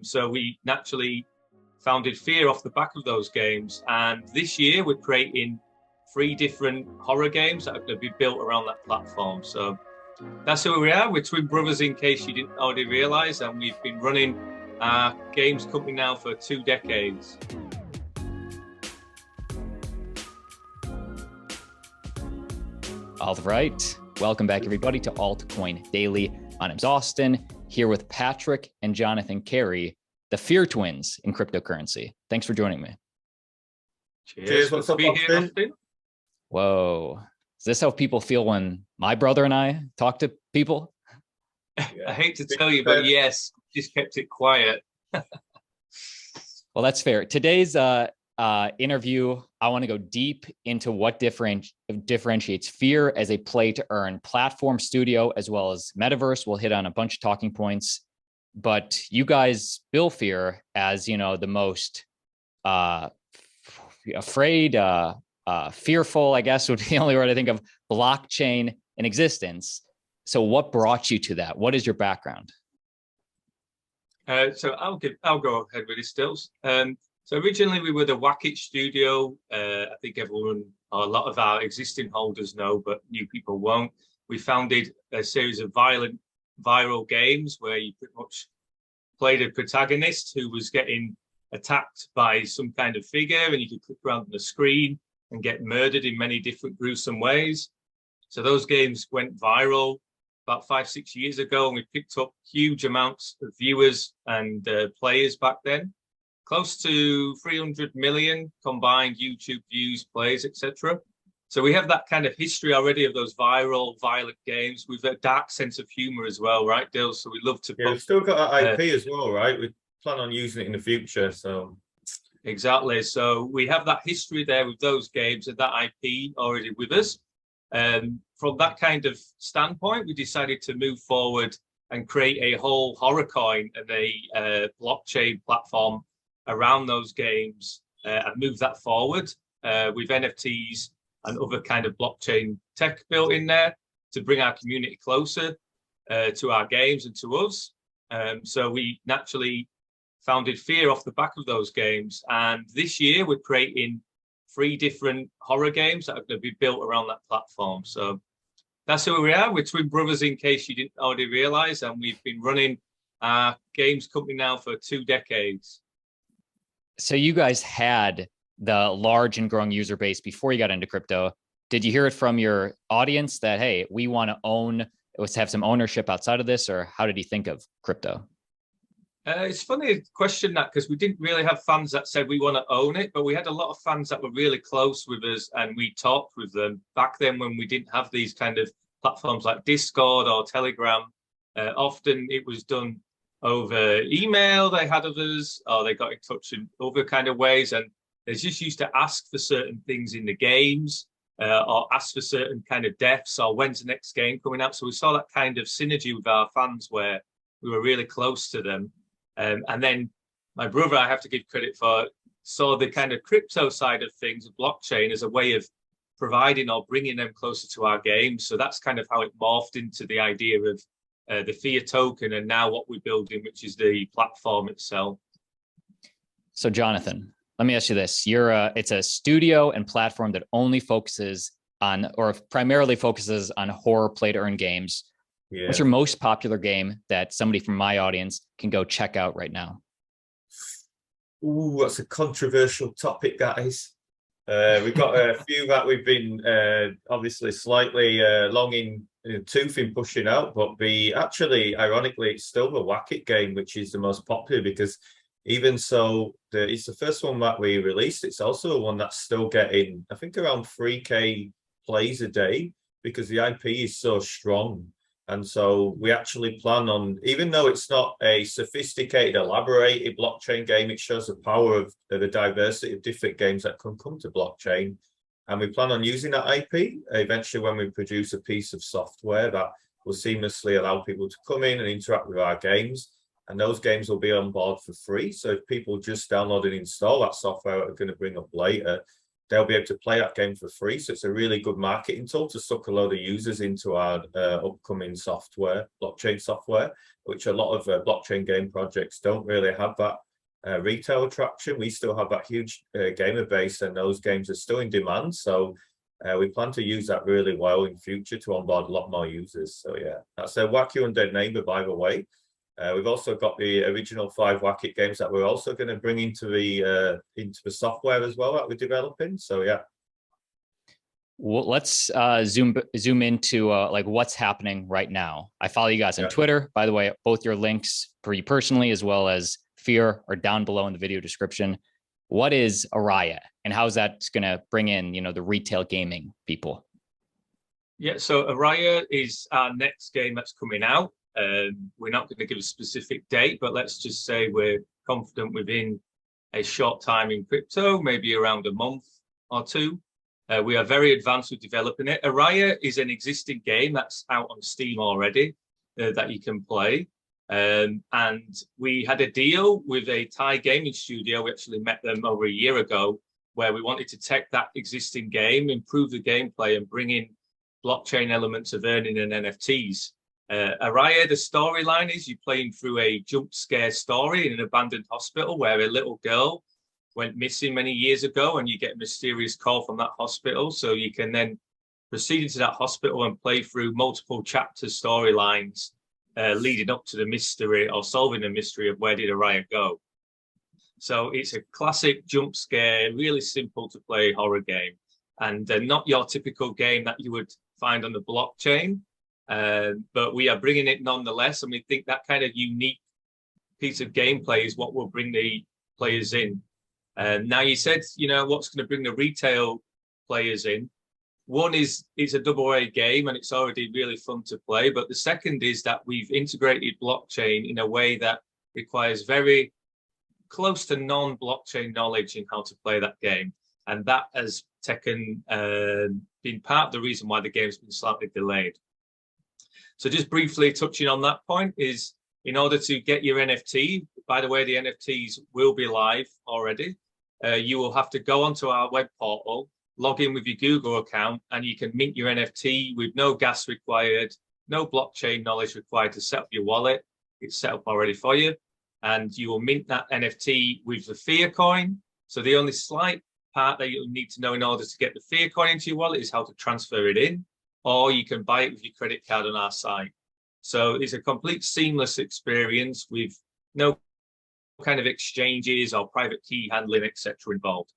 So we naturally founded Fear off the back of those games. And this year we're creating 3 different horror games that are going to be built around that platform. So that's who we are. We're twin brothers, in case you didn't already realize, and we've been running our games company now for 2 decades. All right. Welcome back, everybody, to Altcoin Daily. My name's Austin, here with Patrick and Jonathan Carey, the Fear twins in cryptocurrency. Thanks for joining me. Cheers. What's up, Austin? Whoa. Is this how people feel when my brother and I talk to people? I hate to tell you, but yes, just kept it quiet. Well, that's fair. Today's interview, I want to go deep into what differentiates Fear as a play-to-earn platform studio, as well as Metaverse. We'll hit on a bunch of talking points, but you guys bill Fear as, you know, the most afraid, fearful, I guess would be the only word I think of, blockchain in existence. So what brought you to that? What is your background? So I'll go ahead with it, Stills. So originally we were the Wackett studio. I think everyone, or a lot of our existing holders know, but new people won't. We founded a series of viral games where you pretty much played a protagonist who was getting attacked by some kind of figure, and you could click around on the screen and get murdered in many different gruesome ways. So those games went viral about 5-6 years ago, and we picked up huge amounts of viewers and players back then. Close to 300 million combined YouTube views, plays, etc. So we have that kind of history already of those viral, violent games. We've a dark sense of humor as well, right, Dill? So we love to. Yeah, we've still got our IP as well, right? We plan on using it in the future, so. Exactly. So we have that history there with those games and that IP already with us. From that kind of standpoint, we decided to move forward and create a whole horror coin and a blockchain platform around those games and move that forward with NFTs and other kind of blockchain tech built in there to bring our community closer to our games and to us. So we naturally founded Fear off the back of those games. And this year we're creating 3 different horror games that are going to be built around that platform. So that's who we are. We're twin brothers, in case you didn't already realize, and we've been running our games company now for 2 decades. So you guys had the large and growing user base before you got into crypto. Did you hear it from your audience that, hey, we want to have some ownership outside of this, or how did you think of crypto? It's funny to question that, because we didn't really have fans that said we want to own it, but we had a lot of fans that were really close with us, and we talked with them back then when we didn't have these kind of platforms like Discord or Telegram. Often it was done over email they had of us, or they got in touch in other kind of ways, and they just used to ask for certain things in the games, or ask for certain kind of deaths, or when's the next game coming out. So we saw that kind of synergy with our fans where we were really close to them. And then my brother, I have to give credit for, saw the kind of crypto side of things, of blockchain, as a way of providing or bringing them closer to our games. So that's kind of how it morphed into the idea of the Fear token, and now what we're building, which is the platform itself. So Jonathan, let me ask you this. It's a studio and platform that only focuses on, or primarily focuses on, horror play-to-earn games. Yeah. What's your most popular game that somebody from my audience can go check out right now? Ooh, that's a controversial topic, guys. We've got a few that we've been obviously slightly long in tooth in pushing out, but actually, ironically, it's still the Wackett game, which is the most popular, because even so, it's the first one that we released. It's also one that's still getting, I think, around 3K plays a day, because the IP is so strong. And so we actually plan on, even though it's not a sophisticated, elaborated blockchain game, it shows the power of the diversity of different games that can come to blockchain. And we plan on using that IP eventually when we produce a piece of software that will seamlessly allow people to come in and interact with our games. And those games will be on board for free. So if people just download and install that software that we're going to bring up later, they'll be able to play that game for free. So it's a really good marketing tool to suck a load of users into our upcoming software, blockchain software, which a lot of blockchain game projects don't really have that retail traction. We still have that huge gamer base, and those games are still in demand. So we plan to use that really well in future to onboard a lot more users. So yeah, that's a Wacky Undead Neighbor, by the way. We've also got the original 5 Wacky games that we're also going to bring into the software as well that we're developing. So yeah. Well, let's zoom into like what's happening right now. I follow you guys on Twitter, by the way. Both your links for you personally as well as Fear are down below in the video description. What is Araya, and how is that going to bring in, you know, the retail gaming people? Yeah, so Araya is our next game that's coming out. We're not going to give a specific date, but let's just say we're confident within a short time in crypto, maybe around a month or two. We are very advanced with developing it. Araya is an existing game that's out on Steam already that you can play. And we had a deal with a Thai gaming studio. We actually met them over a year ago, where we wanted to take that existing game, improve the gameplay, and bring in blockchain elements of earning and NFTs. Araya, the storyline is you're playing through a jump scare story in an abandoned hospital where a little girl went missing many years ago, and you get a mysterious call from that hospital. So you can then proceed into that hospital and play through multiple chapter storylines leading up to the mystery, or solving the mystery of where did Araya go. So it's a classic jump scare, really simple to play horror game, and not your typical game that you would find on the blockchain. But we are bringing it nonetheless, and we think that kind of unique piece of gameplay is what will bring the players in. Now, you said, you know, what's going to bring the retail players in? One is it's a AA game, and it's already really fun to play. But the second is that we've integrated blockchain in a way that requires very close to non-blockchain knowledge in how to play that game. And that has been part of the reason why the game's been slightly delayed. So just briefly touching on that point is, in order to get your NFT, by the way, the NFTs will be live already. You will have to go onto our web portal, log in with your Google account, and you can mint your NFT with no gas required, no blockchain knowledge required to set up your wallet. It's set up already for you. And you will mint that NFT with the Fear coin. So the only slight part that you'll need to know in order to get the Fear coin into your wallet is how to transfer it in, or you can buy it with your credit card on our site. So it's a complete seamless experience with no kind of exchanges or private key handling, etc. involved.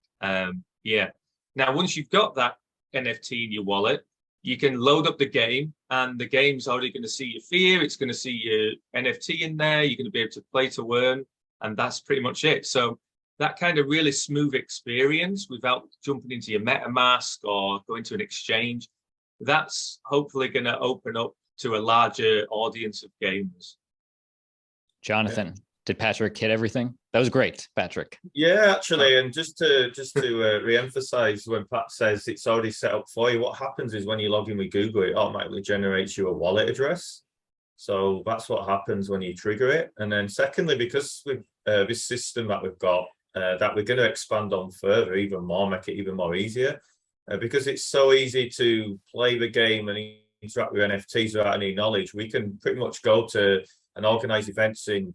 Yeah. Now, once you've got that NFT in your wallet, you can load up the game, and the game's already going to see your Fear. It's going to see your NFT in there. You're going to be able to play to earn, and that's pretty much it. So that kind of really smooth experience without jumping into your MetaMask or going to an exchange, that's hopefully going to open up to a larger audience of gamers. Jonathan, did Patrick hit everything? That was great, Patrick. Yeah, actually, and just to re-emphasize, when Pat says it's already set up for you, what happens is when you log in with Google, it automatically generates you a wallet address. So that's what happens when you trigger it. And then secondly, because with this system that we've got, that we're going to expand on further, even more, make it even more easier, because it's so easy to play the game and interact with NFTs without any knowledge. We can pretty much go to and organize events in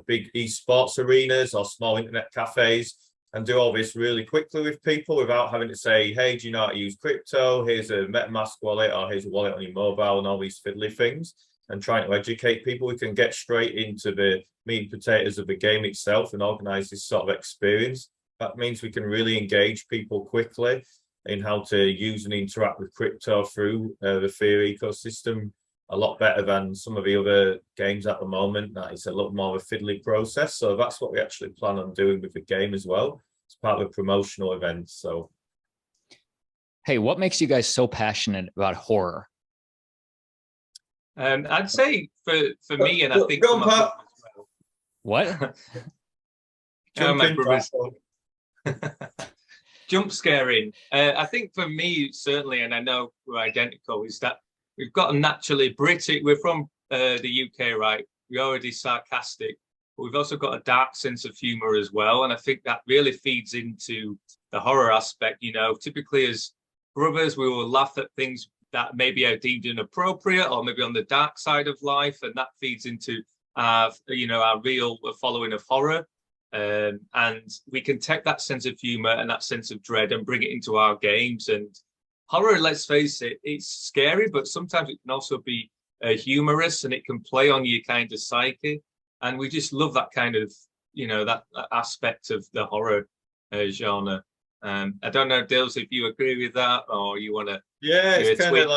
big esports arenas or small internet cafes and do all this really quickly with people without having to say, hey, do you know how to use crypto? Here's a MetaMask wallet, or here's a wallet on your mobile, and all these fiddly things, and trying to educate people. We can get straight into the meat and potatoes of the game itself and organize this sort of experience. That means we can really engage people quickly in how to use and interact with crypto through the Fear ecosystem a lot better than some of the other games at the moment. That is a lot more of a fiddly process. So that's what we actually plan on doing with the game as well. It's part of a promotional event. So, hey, what makes you guys so passionate about horror? I'd say for me, and I think go on, Pat. Well. What? My brothers. Jump scaring. I think for me, certainly, and I know we're identical, is that we've got a naturally British. We're from the UK, right? We're already sarcastic. but we've also got a dark sense of humor as well. And I think that really feeds into the horror aspect. You know, typically as brothers, we will laugh at things that maybe are deemed inappropriate or maybe on the dark side of life. And that feeds into our real following of horror. And we can take that sense of humor and that sense of dread and bring it into our games. And horror, let's face it, it's scary, but sometimes it can also be humorous, and it can play on your kind of psyche. And we just love that kind of, that aspect of the horror genre. I don't know, Dills, if you agree with that, or you want to. Yeah, it's kind of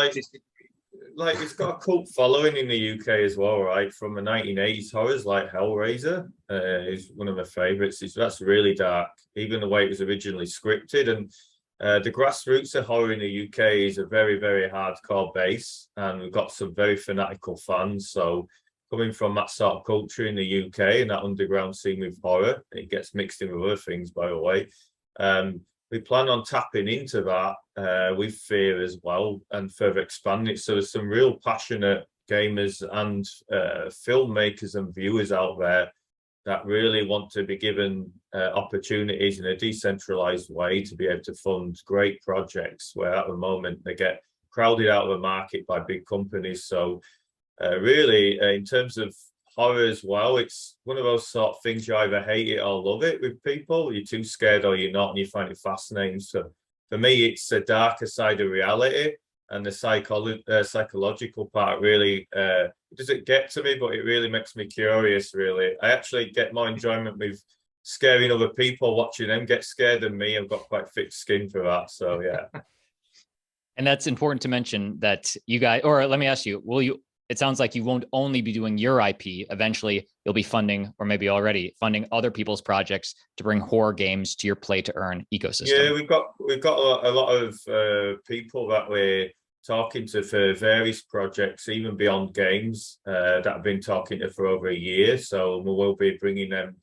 like it's got a cult following in the UK as well, right? From the 1980s horrors, like Hellraiser is one of my favorites. That's really dark, even the way it was originally scripted. And the grassroots of horror in the UK is a very, very hardcore base, and we've got some very fanatical fans. So coming from that sort of culture in the UK and that underground scene with horror, it gets mixed in with other things, by the way. We plan on tapping into that with Fear as well and further expanding it. So there's some real passionate gamers and filmmakers and viewers out there that really want to be given opportunities in a decentralized way to be able to fund great projects, where at the moment they get crowded out of the market by big companies. So really, in terms of horror as well, it's one of those sort of things you either hate it or love it with people. You're too scared or you're not, and you find it fascinating. So for me, it's a darker side of reality, and the psychological part really doesn't get to me, but it really makes me curious, really. I actually get more enjoyment with scaring other people, watching them get scared than me. I've got quite thick skin for that, so yeah. And that's important to mention that you guys, or let me ask you, it sounds like you won't only be doing your IP. Eventually, you'll be funding, or maybe already funding, other people's projects to bring horror games to your play to earn ecosystem. Yeah, we've got a lot of people that we're talking to for various projects, even beyond games, that I've been talking to for over a year. So we will be bringing them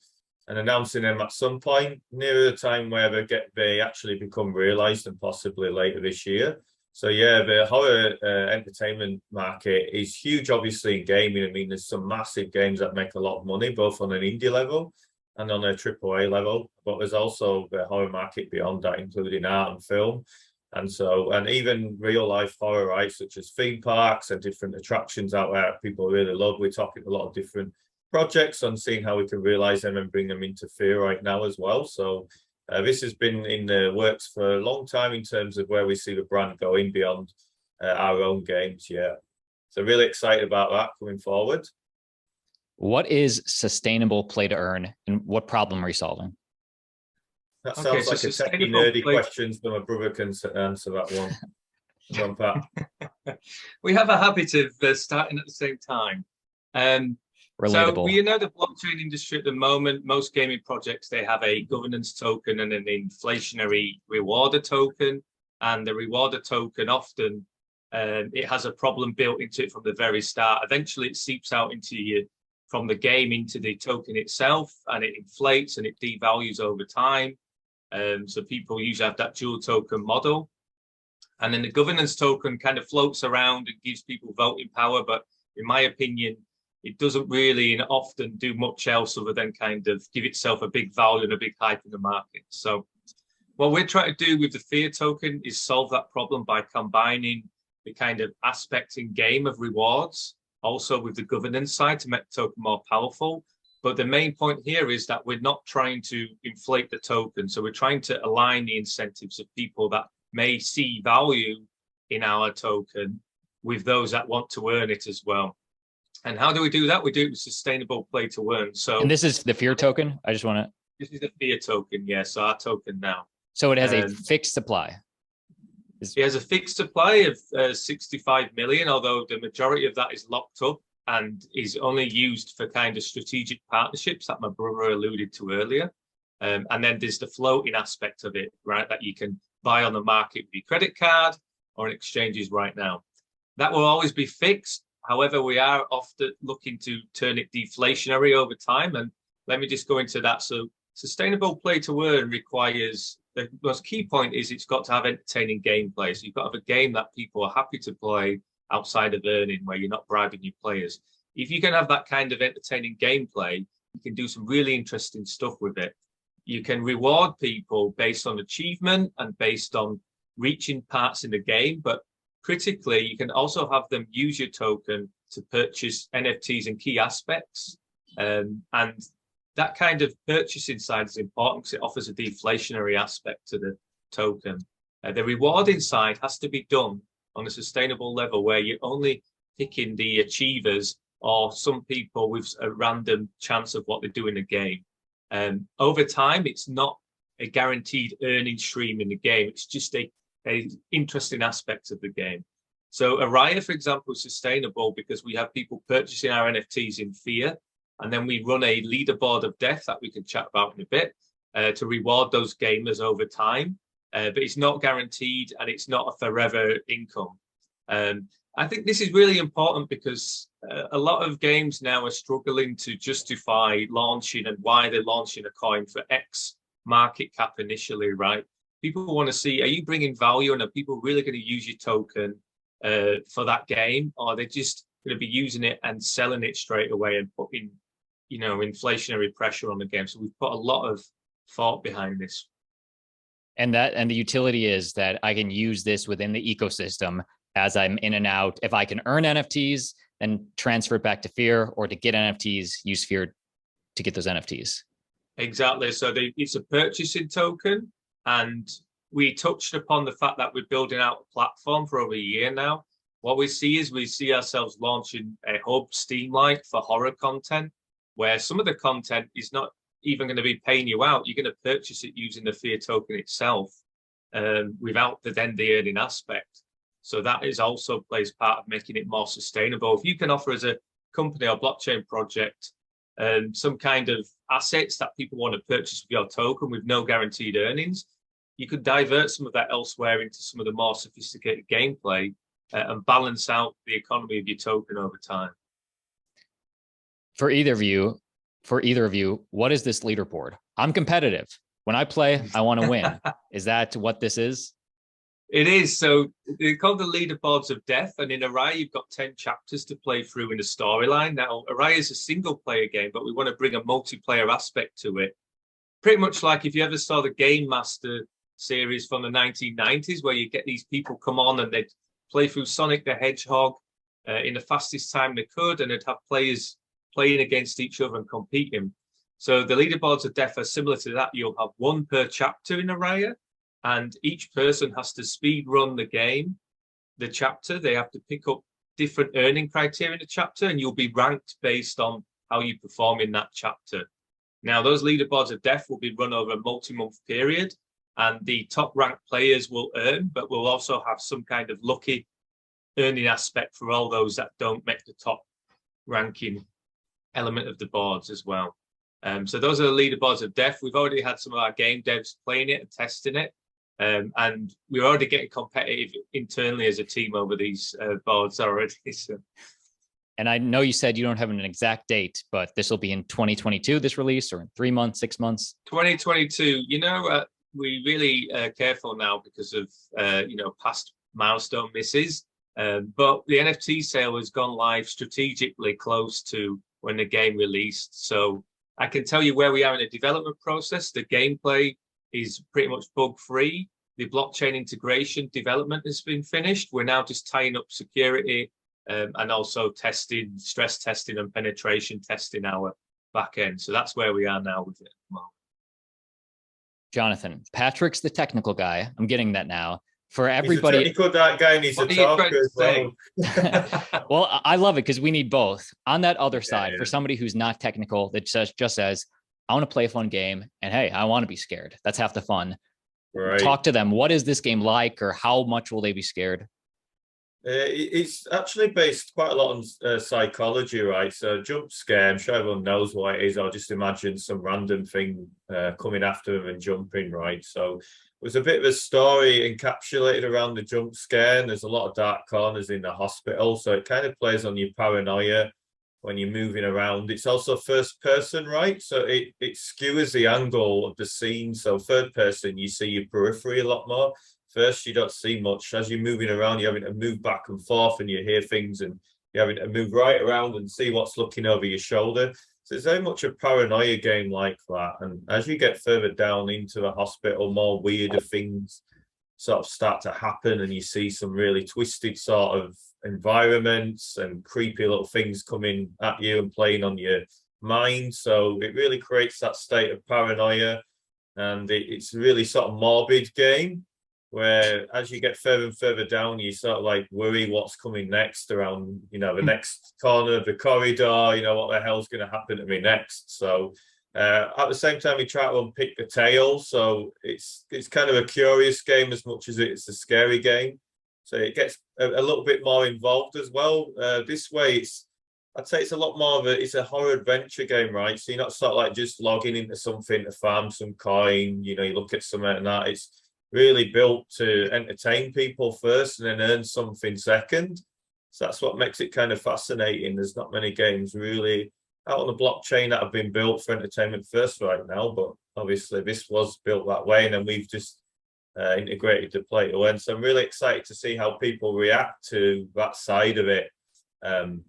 and announcing them at some point nearer the time where they actually become realised, and possibly later this year. So yeah, the horror entertainment market is huge, obviously, in gaming. I mean, there's some massive games that make a lot of money, both on an indie level and on a AAA level. But there's also the horror market beyond that, including art and film. And even real life horror, right, such as theme parks and different attractions out there people really love. We're talking a lot of different projects on seeing how we can realise them and bring them into Fear right now as well. So this has been in the works for a long time in terms of where we see the brand going beyond our own games. Yeah, so really excited about that coming forward. What is sustainable play to earn, and what problem are you solving? That sounds like a techie nerdy question, so my brother can answer that one. From Pat. We have a habit of starting at the same time. Relatable. So we know the blockchain industry at the moment, most gaming projects, they have a governance token and an inflationary rewarder token. And the rewarder token often, it has a problem built into it from the very start. Eventually it seeps out from the game into the token itself, and it inflates and it devalues over time. So people usually have that dual token model. And then the governance token kind of floats around and gives people voting power. But in my opinion, it doesn't really and often do much else other than kind of give itself a big value and a big hype in the market. So what we're trying to do with the Fear token is solve that problem by combining the kind of aspect in game of rewards, also with the governance side to make the token more powerful. But the main point here is that we're not trying to inflate the token. So we're trying to align the incentives of people that may see value in our token with those that want to earn it as well. And how do we do that? We do it with sustainable play to earn. So, and this is the Fear token? I just want to... This is the Fear token, yes, our token now. So it has a fixed supply? It has a fixed supply of 65 million, although the majority of that is locked up and is only used for kind of strategic partnerships that my brother alluded to earlier. And then there's the floating aspect of it, right, that you can buy on the market with your credit card or in exchanges right now. That will always be fixed. However, we are often looking to turn it deflationary over time. And let me just go into that. So sustainable play to earn requires, the most key point is it's got to have entertaining gameplay. So you've got to have a game that people are happy to play outside of earning, where you're not bribing your players. If you can have that kind of entertaining gameplay, you can do some really interesting stuff with it. You can reward people based on achievement and based on reaching parts in the game, but critically, you can also have them use your token to purchase NFTs and key aspects. And that kind of purchasing side is important because it offers a deflationary aspect to the token. The rewarding side has to be done on a sustainable level where you're only picking the achievers or some people with a random chance of what they do in the game. Over time, it's not a guaranteed earning stream in the game. It's just a interesting aspect of the game. So Araya, for example, is sustainable because we have people purchasing our NFTs in Fear, and then we run a leaderboard of death that we can chat about in a bit to reward those gamers over time. But it's not guaranteed and it's not a forever income. I think this is really important because a lot of games now are struggling to justify launching and why they're launching a coin for X market cap initially, right? People want to see, are you bringing value and are people really going to use your token for that game? Or are they just going to be using it and selling it straight away and putting, you know, inflationary pressure on the game? So we've put a lot of thought behind this. And the utility is that I can use this within the ecosystem as I'm in and out. If I can earn NFTs, then transfer it back to Fear, or to get NFTs, use Fear to get those NFTs. Exactly. So it's a purchasing token. And we touched upon the fact that we're building out a platform for over a year now. What we see ourselves launching a hub, Steam-like, for horror content, where some of the content is not even going to be paying you out. You're going to purchase it using the Fear token itself without the earning aspect. So that is also plays part of making it more sustainable. If you can offer as a company or blockchain project some kind of assets that people want to purchase with your token with no guaranteed earnings, you could divert some of that elsewhere into some of the more sophisticated gameplay and balance out the economy of your token over time. For either of you, what is this leaderboard? I'm competitive. When I play, I want to win. Is that what this is? It is. So they're called the Leaderboards of Death. And in Araya, you've got 10 chapters to play through in a storyline. Now, Araya is a single player game, but we want to bring a multiplayer aspect to it. Pretty much like if you ever saw the Game Master series from the 1990s, where you get these people come on and they'd play through Sonic the Hedgehog in the fastest time they could, and they'd have players playing against each other and competing. So the Leaderboards of Death are similar to that. You'll have one per chapter in Araya, and each person has to speed run the game, the chapter. They have to pick up different earning criteria in the chapter, and you'll be ranked based on how you perform in that chapter. Now, those Leaderboards of Death will be run over a multi-month period, and the top ranked players will earn, but we'll also have some kind of lucky earning aspect for all those that don't make the top ranking element of the boards as well. So those are the Leaderboards of Death. We've already had some of our game devs playing it and testing it. And we're already getting competitive internally as a team over these boards already. So. And I know you said you don't have an exact date, but this will be in 2022, this release, or in 3 months, 6 months? 2022. You know, we're really careful now because of, you know, past milestone misses. But the NFT sale has gone live strategically close to when the game released. So I can tell you where we are in the development process. The gameplay is pretty much bug-free. The blockchain integration development has been finished. We're now just tying up security and also testing, stress testing and penetration testing our back end. So that's where we are now with it. Jonathan, Patrick's the technical guy. I'm getting that now. For everybody, he's a technical guy and he's a talker as well. Well, I love it because we need both. On that other side, for somebody who's not technical, that just says, I want to play a fun game, and hey, I want to be scared. That's half the fun. Right. Talk to them. What is this game like, or how much will they be scared? It's actually based quite a lot on psychology, right? So jump scare, I'm sure everyone knows what it is. I'll just imagine some random thing coming after them and jumping, right? So it was a bit of a story encapsulated around the jump scare, and there's a lot of dark corners in the hospital. So it kind of plays on your paranoia when you're moving around. It's also first person, right? So it skewers the angle of the scene. So third person, you see your periphery a lot more. First, you don't see much. As you're moving around, you're having to move back and forth and you hear things, and you're having to move right around and see what's looking over your shoulder. So it's very much a paranoia game like that. And as you get further down into the hospital, more weirder things sort of start to happen, and you see some really twisted sort of environments and creepy little things coming at you and playing on your mind. So it really creates that state of paranoia, and it's really sort of morbid game where as you get further and further down, you sort of like worry what's coming next around, you know, the next corner of the corridor, you know, what the hell's going to happen to me next. So at the same time, we try to unpick the tale. So it's kind of a curious game as much as it's a scary game. So it gets a little bit more involved as well. This way, I'd say it's a lot more of it's a horror adventure game, right? So you're not sort of like just logging into something to farm some coin, you know, you look at something and that. It's really built to entertain people first and then earn something second. So that's what makes it kind of fascinating. There's not many games really out on the blockchain that have been built for entertainment first right now, but obviously this was built that way, and then we've just integrated the play to earn. So I'm really excited to see how people react to that side of it, and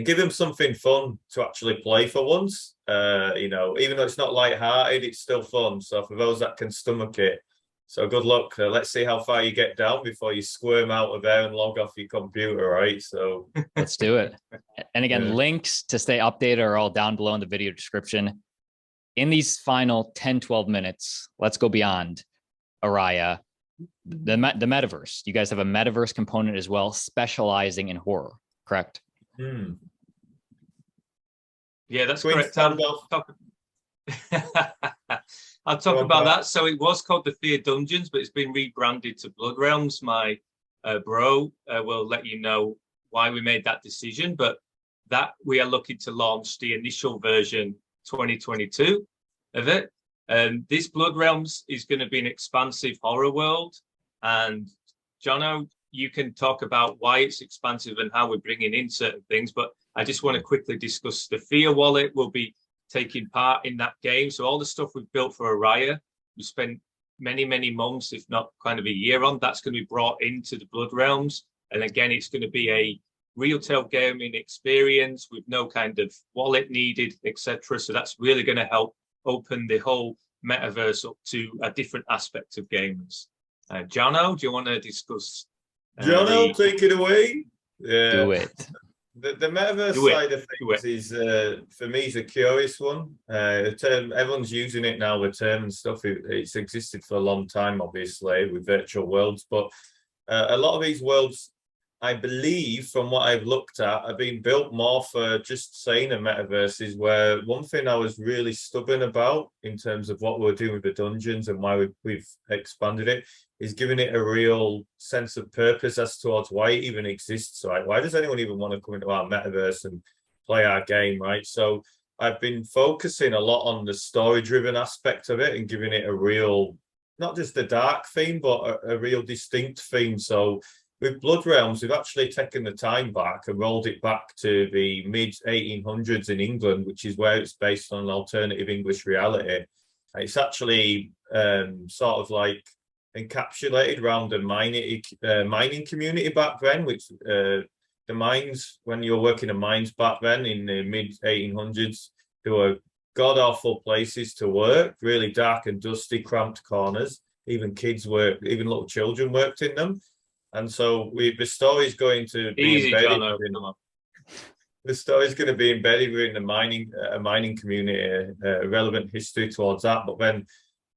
give them something fun to actually play for once. You know, even though it's not light-hearted, it's still fun. So for those that can stomach it, so good luck. Let's see how far you get down before you squirm out of there and log off your computer, right? So let's do it. And again, links to stay updated are all down below in the video description. In these final 10, 12 minutes, let's go beyond Araya, the metaverse. You guys have a metaverse component as well, specializing in horror, correct? Yeah, that's correct. I'll talk about that. So it was called the Fear Dungeons, but it's been rebranded to Blood Realms. My bro will let you know why we made that decision, but that we are looking to launch the initial version 2022 of it. This Blood Realms is going to be an expansive horror world. And Jono, you can talk about why it's expansive and how we're bringing in certain things, but I just want to quickly discuss the Fear wallet will be taking part in that game. So all the stuff we've built for Araya, we spent many, many months, if not kind of a year on, that's going to be brought into the Blood Realms. And again, it's going to be a real-time gaming experience with no kind of wallet needed, etc. So that's really going to help open the whole metaverse up to a different aspect of gamers. Jono, do you want to discuss? Jono, take it away. Yeah. Do it. The metaverse side of things is, for me, is a curious one. The term, everyone's using it now, the term and stuff. It's existed for a long time, obviously, with virtual worlds. But a lot of these worlds, I believe, from what I've looked at, are being built more for just saying a metaverse. Is where one thing I was really stubborn about in terms of what we're doing with the dungeons and why we've expanded it is giving it a real sense of purpose as towards why it even exists, right? Why does anyone even want to come into our metaverse and play our game, right? So I've been focusing a lot on the story-driven aspect of it and giving it a real, not just a dark theme, but a real distinct theme. So with Blood Realms, we've actually taken the time back and rolled it back to the mid-1800s in England, which is where it's based on an alternative English reality. It's actually sort of like encapsulated around the mining community back then, which the mines, when you were working in mines back then in the mid-1800s, they were god-awful places to work, really dark and dusty, cramped corners. Even kids worked, even little children worked in them. And so the story's going to be embedded the story's going to be embedded within the mining community, relevant history towards that. But then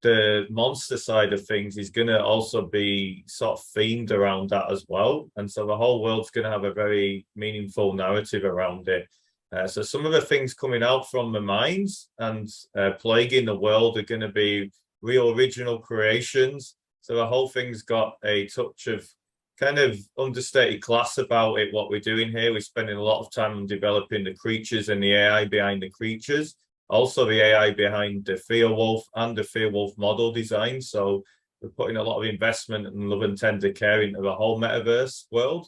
the monster side of things is going to also be sort of themed around that as well. And so the whole world's going to have a very meaningful narrative around it. So some of the things coming out from the mines and plaguing the world are going to be real original creations. So the whole thing's got a touch of kind of understated class about it, what we're doing here. We're spending a lot of time on developing the creatures and the AI behind the creatures. Also the AI behind the Fear Wolf and the Fear Wolf model design. So we're putting a lot of investment and love and tender care into the whole metaverse world.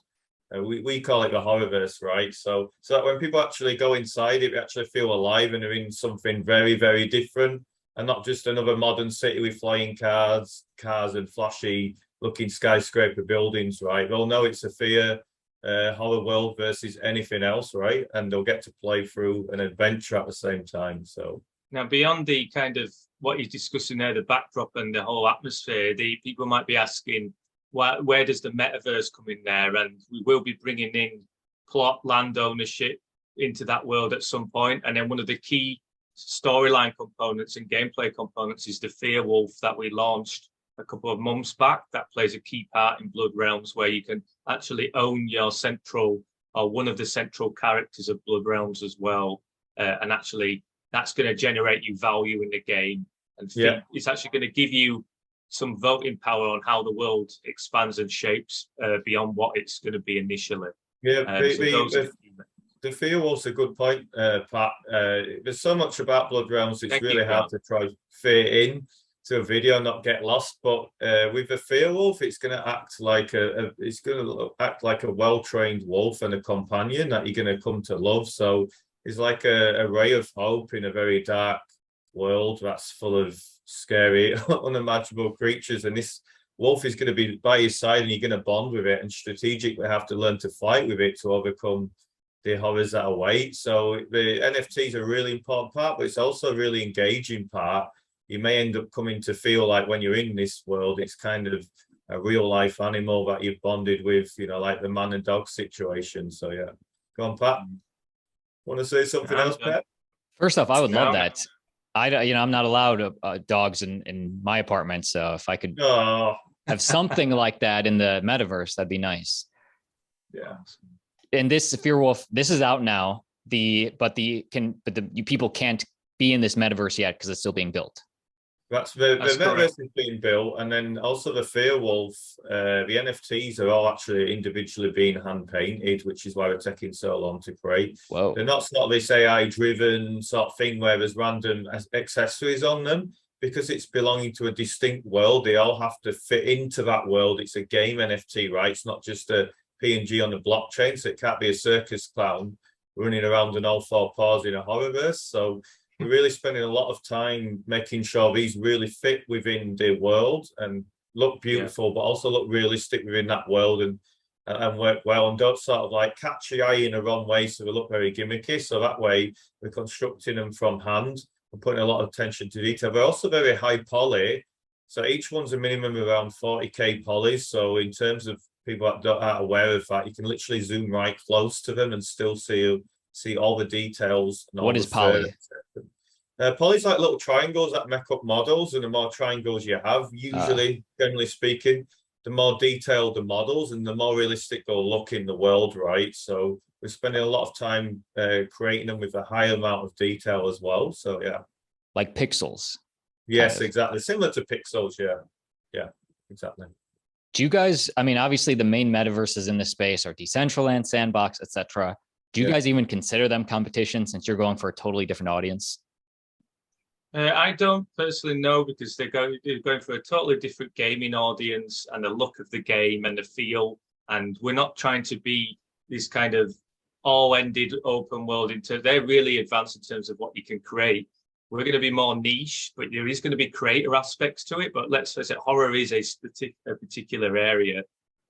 We call it the horrorverse, right? So that when people actually go inside it, they actually feel alive and they're in something very, very different, and not just another modern city with flying cars and flashy looking skyscraper buildings, right? They'll know it's a Fear horror world versus anything else, right? And they'll get to play through an adventure at the same time. So now, beyond the kind of what you're discussing there, the backdrop and the whole atmosphere, the people might be asking, where does the metaverse come in there? And we will be bringing in plot land ownership into that world at some point. And then one of the key storyline components and gameplay components is the Fear Wolf that we launched a couple of months back. That plays a key part in Blood Realms, where you can actually own your central or one of the central characters of Blood Realms as well. And actually, that's going to generate you value in the game. And it's actually going to give you some voting power on how the world expands and shapes beyond what it's going to be initially. Yeah, the Fear Wolf's a good point, Pat. There's so much about Blood Realms, it's really hard to try fit in to a video, not get lost. But with the Fear Wolf, it's going to act like a well-trained wolf and a companion that you're going to come to love. So it's like a ray of hope in a very dark world that's full of scary, unimaginable creatures. And this wolf is going to be by your side, and you're going to bond with it, and strategically have to learn to fight with it to overcome the horrors that await. So the NFTs are a really important part, but it's also a really engaging part. You may end up coming to feel like when you're in this world, it's kind of a real life animal that you've bonded with, you know, like the man and dog situation. So yeah, go on, Pat. Want to say something else, Pat? First off, I would love that. I'm not allowed dogs in my apartment, so if I could have something like that in the metaverse, that'd be nice. Yeah. And this Fear Wolf, this is out now. But people can't be in this metaverse yet because it's still being built. That's the metaverse is being built, and then also the Fear Wolf, the NFTs are all actually individually being hand painted, which is why they're taking so long to create. Whoa. They're not sort of this AI driven sort of thing where there's random accessories on them, because it's belonging to a distinct world. They all have to fit into that world. It's a game NFT, right? It's not just a PNG on the blockchain, so it can't be a circus clown running around on all four paws in a horrorverse. So we're really spending a lot of time making sure these really fit within the world and look beautiful, but also look realistic within that world and work well, and don't sort of like catch the eye in the wrong way, so they look very gimmicky. So that way we're constructing them from hand and putting a lot of attention to detail. They're also very high poly, so each one's a minimum of around 40k polys. So in terms of people that aren't aware of that, you can literally zoom right close to them and still see all the details. And what is poly? Poly's like little triangles that make up models, and the more triangles you have, usually, generally speaking, the more detailed the models and the more realistic they'll look in the world, right? So we're spending a lot of time creating them with a high amount of detail as well. So yeah. Like pixels. Yes, exactly. Similar to pixels, yeah. Yeah, exactly. Do you guys, I mean, obviously the main metaverses in this space are Decentraland, Sandbox, etc. Do you guys even consider them competition, since you're going for a totally different audience? I don't personally know, because they're going for a totally different gaming audience and the look of the game and the feel. And we're not trying to be this kind of all-ended open world. They're really advanced in terms of what you can create. We're going to be more niche, but there is going to be creator aspects to it. But let's face it, horror is a particular area.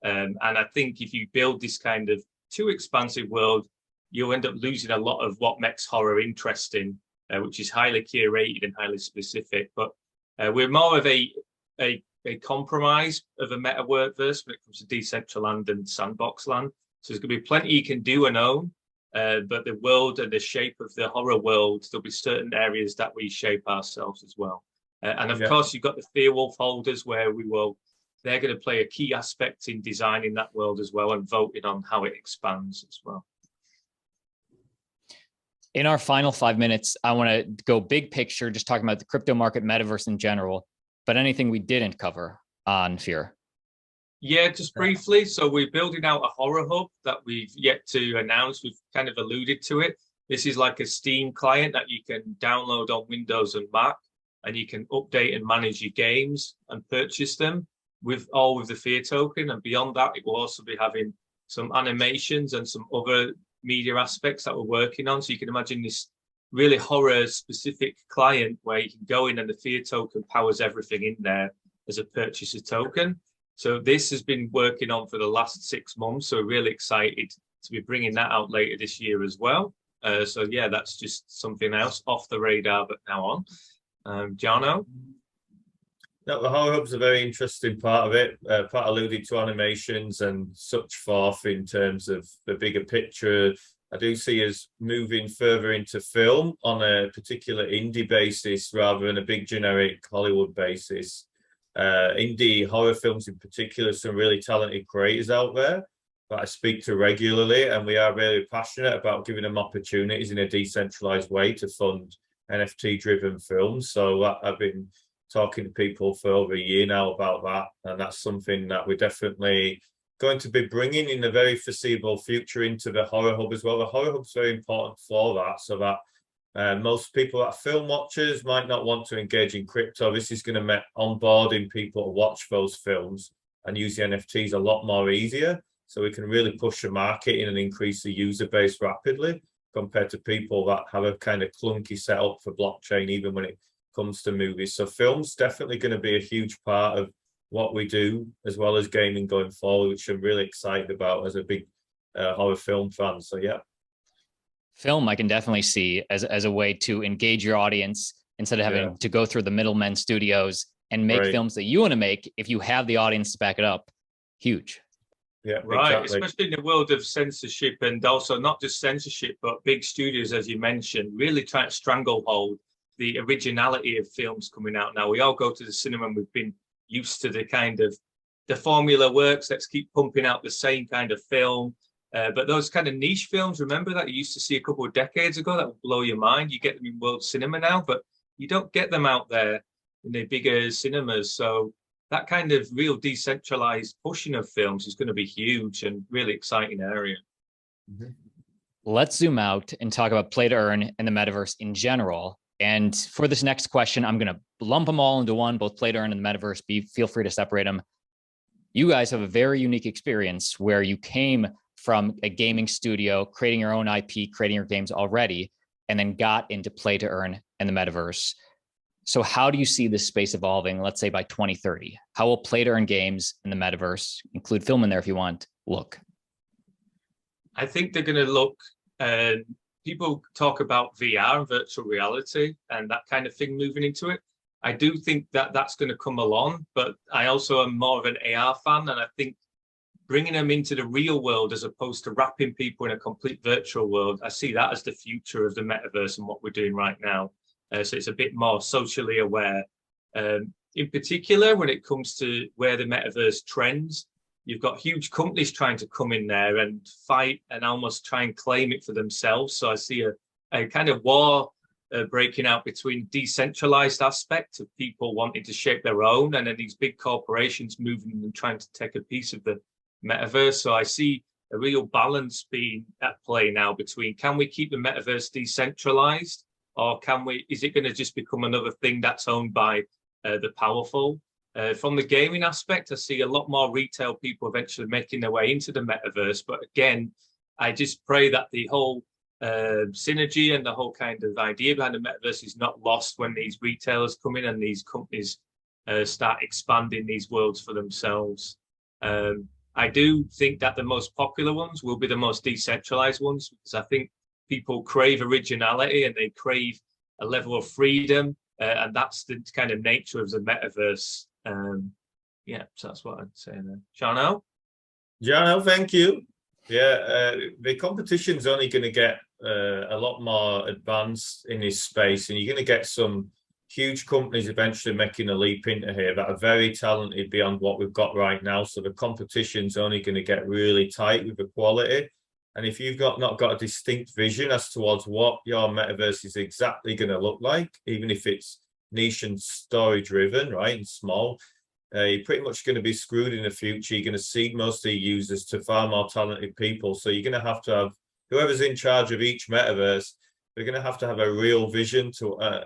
And I think if you build this kind of too expansive world, you'll end up losing a lot of what makes horror interesting, which is highly curated and highly specific. But we're more of a compromise of a metaverse when it comes to Decentraland and Sandbox land. So there's going to be plenty you can do and own, but the world and the shape of the horror world, there'll be certain areas that we shape ourselves as well. And of course, you've got the Fear Wolf holders, where they're going to play a key aspect in designing that world as well, and voting on how it expands as well. In our final 5 minutes, I want to go big picture, just talking about the crypto market, metaverse in general, but anything we didn't cover on Fear. Yeah, just briefly. So we're building out a horror hub that we've yet to announce. We've kind of alluded to it. This is like a Steam client that you can download on Windows and Mac, and you can update and manage your games and purchase them with the Fear token. And beyond that, it will also be having some animations and some other media aspects that we're working on. So you can imagine this really horror specific client where you can go in and the Fear token powers everything in there as a purchaser token. So this has been working on for the last 6 months. So we're really excited to be bringing that out later this year as well. So yeah, that's just something else off the radar, but now on. Jono? No, the horror hub's a very interesting part of it. Pat alluded to animations and such forth in terms of the bigger picture. I do see us moving further into film on a particular indie basis rather than a big generic Hollywood basis. Indie horror films in particular, some really talented creators out there that I speak to regularly, and we are really passionate about giving them opportunities in a decentralized way to fund NFT-driven films. So I've been talking to people for over a year now about that, and that's something that we're definitely going to be bringing in the very foreseeable future into the horror hub as well. The horror hub's very important for that, so that most people that are film watchers might not want to engage in crypto. This is going to make onboarding people to watch those films and use the NFTs a lot more easier, so we can really push the market in and increase the user base rapidly compared to people that have a kind of clunky setup for blockchain, even when it comes to movies. So film's definitely going to be a huge part of what we do, as well as gaming going forward, which I'm really excited about as a big horror film fan. So yeah. Film, I can definitely see as a way to engage your audience instead of having to go through the middlemen studios and make films that you want to make. If you have the audience to back it up, huge. Yeah, right. Exactly. Especially in the world of censorship, and also not just censorship, but big studios, as you mentioned, really trying to stranglehold the originality of films coming out now. We all go to the cinema and we've been used to the kind of the formula works. Let's keep pumping out the same kind of film. But those kind of niche films, remember that you used to see a couple of decades ago, that would blow your mind. You get them in world cinema now, but you don't get them out there in the bigger cinemas. So that kind of real decentralized pushing of films is going to be huge and really exciting area. Mm-hmm. Let's zoom out and talk about play to earn and the metaverse in general. And for this next question, I'm going to lump them all into one, both play to earn and the metaverse. Feel free to separate them. You guys have a very unique experience where you came from a gaming studio, creating your own IP, creating your games already, and then got into play to earn and the metaverse. So how do you see this space evolving, let's say by 2030? How will play to earn games in the metaverse, include film in there if you want, look? I think they're going to look, people talk about VR and virtual reality and that kind of thing moving into it. I do think that that's going to come along, but I also am more of an AR fan, and I think bringing them into the real world as opposed to wrapping people in a complete virtual world, I see that as the future of the metaverse and what we're doing right now. So it's a bit more socially aware. In particular, when it comes to where the metaverse trends, you've got huge companies trying to come in there and fight and almost try and claim it for themselves. So I see a kind of war breaking out between decentralized aspect of people wanting to shape their own, and then these big corporations moving and trying to take a piece of the metaverse. So I see a real balance being at play now between, can we keep the metaverse decentralized, or is it going to just become another thing that's owned by the powerful? From the gaming aspect, I see a lot more retail people eventually making their way into the metaverse. But again, I just pray that the whole synergy and the whole kind of idea behind the metaverse is not lost when these retailers come in and these companies start expanding these worlds for themselves. I do think that the most popular ones will be the most decentralized ones, because I think people crave originality and they crave a level of freedom, and that's the kind of nature of the metaverse. Yeah, so that's what I'd say there. Jono? Jono, thank you. Yeah, the competition's only going to get a lot more advanced in this space, and you're going to get some huge companies eventually making a leap into here that are very talented beyond what we've got right now. So the competition's only going to get really tight with the quality. And if you've not got a distinct vision as towards what your metaverse is exactly going to look like, even if it's niche and story driven, right, and small, you're pretty much going to be screwed in the future. You're going to seed most of the users to far more talented people. So you're going to have whoever's in charge of each metaverse, they're going to have a real vision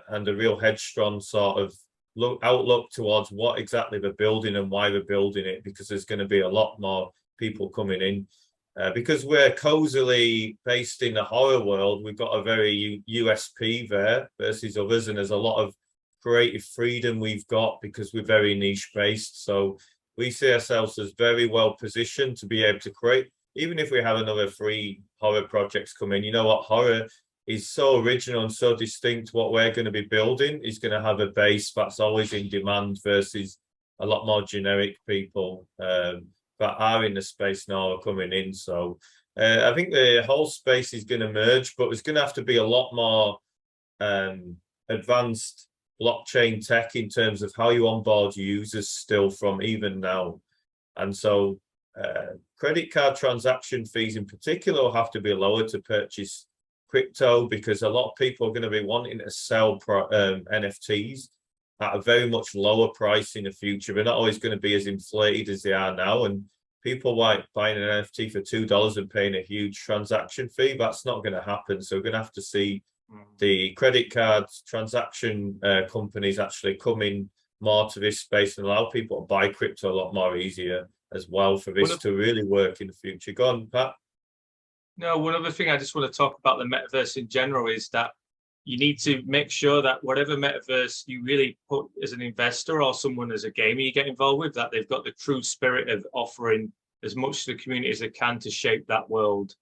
and a real headstrong sort of outlook towards what exactly they're building and why they're building it, because there's going to be a lot more people coming in. Because we're cozily based in the horror world, we've got a very USP there versus others, and there's a lot of creative freedom we've got because we're very niche based. So we see ourselves as very well positioned to be able to create, even if we have another 3 horror projects come in. You know what, horror is so original and so distinct. What we're going to be building is going to have a base that's always in demand versus a lot more generic people that are in the space now are coming in. So I think the whole space is going to merge, but there's going to have to be a lot more advanced blockchain tech in terms of how you onboard users still from even now. And so credit card transaction fees in particular will have to be lower to purchase crypto, because a lot of people are going to be wanting to sell NFTs at a very much lower price in the future. They're not always going to be as inflated as they are now. And people like buying an NFT for $2 and paying a huge transaction fee. That's not going to happen. So we're going to have to see the credit card transaction companies actually come in more to this space and allow people to buy crypto a lot more easier as well for this to really work in the future. Go on, Pat. No, one other thing I just want to talk about the metaverse in general is that you need to make sure that whatever metaverse you really put as an investor or someone as a gamer you get involved with, that they've got the true spirit of offering as much to the community as they can to shape that world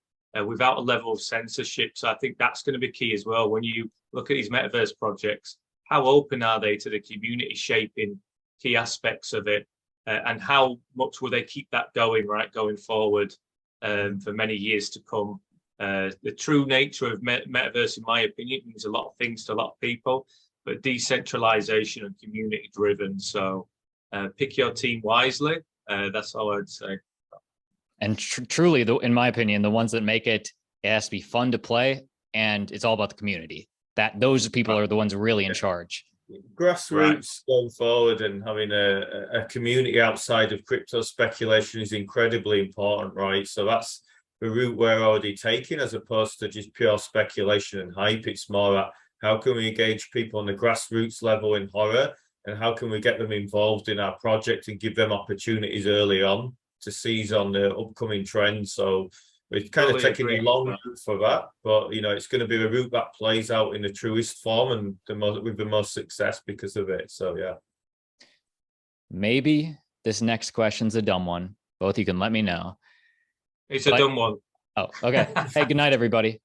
without a level of censorship. So I think that's going to be key as well. When you look at these metaverse projects, how open are they to the community shaping key aspects of it? And how much will they keep that going, right, going forward for many years to come? The true nature of metaverse, in my opinion, means a lot of things to a lot of people, but decentralization and community driven. So pick your team wisely. That's all I'd say. And truly, in my opinion, the ones that make it, it has to be fun to play, and it's all about the community. That those people are the ones really in charge. Grassroots going forward and having a community outside of crypto speculation is incredibly important, right? So that's the route we're already taking, as opposed to just pure speculation and hype. It's more about how can we engage people on the grassroots level in horror, and how can we get them involved in our project and give them opportunities early on to seize on the upcoming trends. So we're kind of taking a long route for that, but you know, it's going to be a route that plays out in the truest form and with the most success because of it. So yeah. Maybe this next question's a dumb one. Both you can let me know. It's a dumb one. Oh, okay. Hey, good night, everybody.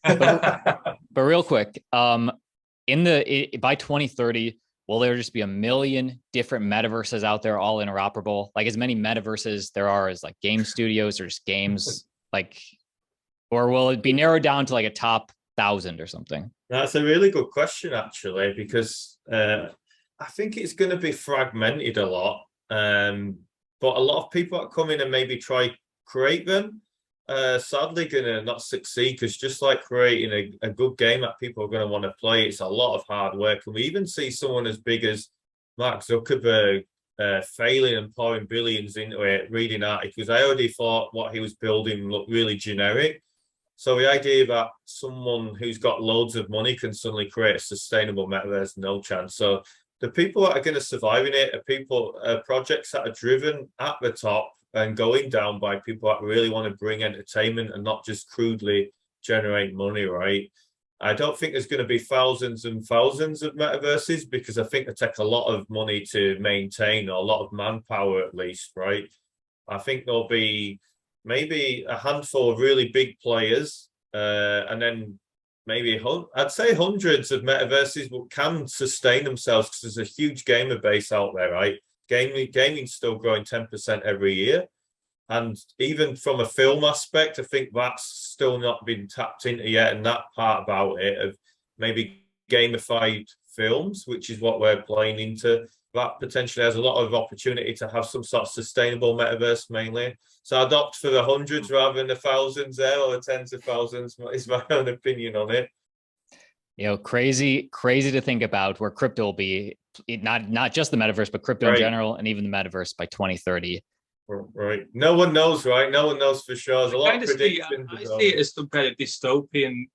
But real quick, by 2030, will there just be a million different metaverses out there, all interoperable? Like as many metaverses there are as like game studios or just games, like, or will it be narrowed down to like a top 1,000 or something? That's a really good question, actually, because I think it's going to be fragmented a lot. But a lot of people that come in and maybe try create them, sadly going to not succeed, because just like creating a good game that people are going to want to play, it's a lot of hard work. And we even see someone as big as Mark Zuckerberg failing and pouring billions into it, reading articles. I already thought what he was building looked really generic. So the idea that someone who's got loads of money can suddenly create a sustainable metaverse, no chance. So the people that are going to survive in it are projects that are driven at the top and going down by people that really want to bring entertainment and not just crudely generate money, right? I don't think there's going to be thousands and thousands of metaverses, because I think they take a lot of money to maintain, or a lot of manpower at least, right? I think there'll be maybe a handful of really big players, and then maybe I'd say hundreds of metaverses can sustain themselves, because there's a huge gamer base out there, right? Gaming's still growing 10% every year. And even from a film aspect, I think that's still not been tapped into yet. And that part about it, of maybe gamified films, which is what we're playing into, that potentially has a lot of opportunity to have some sort of sustainable metaverse mainly. So I'd opt for the hundreds rather than the thousands there, or the tens of thousands, is my own opinion on it. You know, crazy to think about where crypto will be, not just the metaverse, but crypto in general, and even the metaverse by 2030. Right. No one knows, right? No one knows for sure. There's a lot of predictions. I see it as some kind of dystopian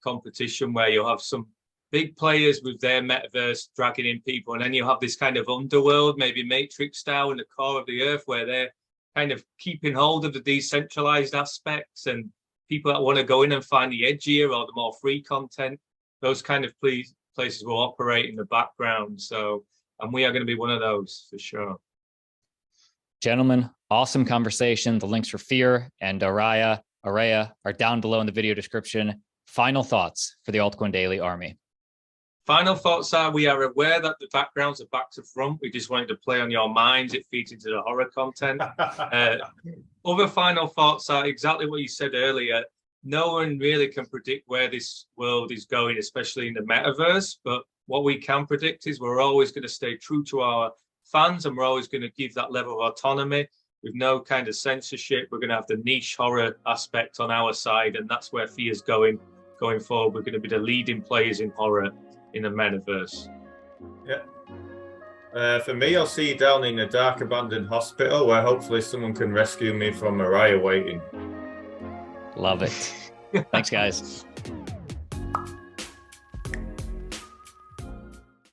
competition where you'll have some big players with their metaverse dragging in people, and then you'll have this kind of underworld, maybe Matrix style, in the core of the earth, where they're kind of keeping hold of the decentralized aspects, and people that want to go in and find the edgier or the more free content, those kind of places will operate in the background. So, and we are going to be one of those for sure. Gentlemen, awesome conversation. The links for Fear and Araya are down below in the video description. Final thoughts for the Altcoin Daily Army. Final thoughts are, we are aware that the backgrounds are back to front. We just wanted to play on your minds. It feeds into the horror content. Other final thoughts are exactly what you said earlier. No one really can predict where this world is going, especially in the metaverse. But what we can predict is we're always going to stay true to our fans, and we're always going to give that level of autonomy with no kind of censorship. We're going to have the niche horror aspect on our side, and that's where Fear's going forward. We're going to be the leading players in horror in the metaverse. Yeah. For me, I'll see you down in a dark abandoned hospital where hopefully someone can rescue me from Araya waiting. Love it. Thanks, guys.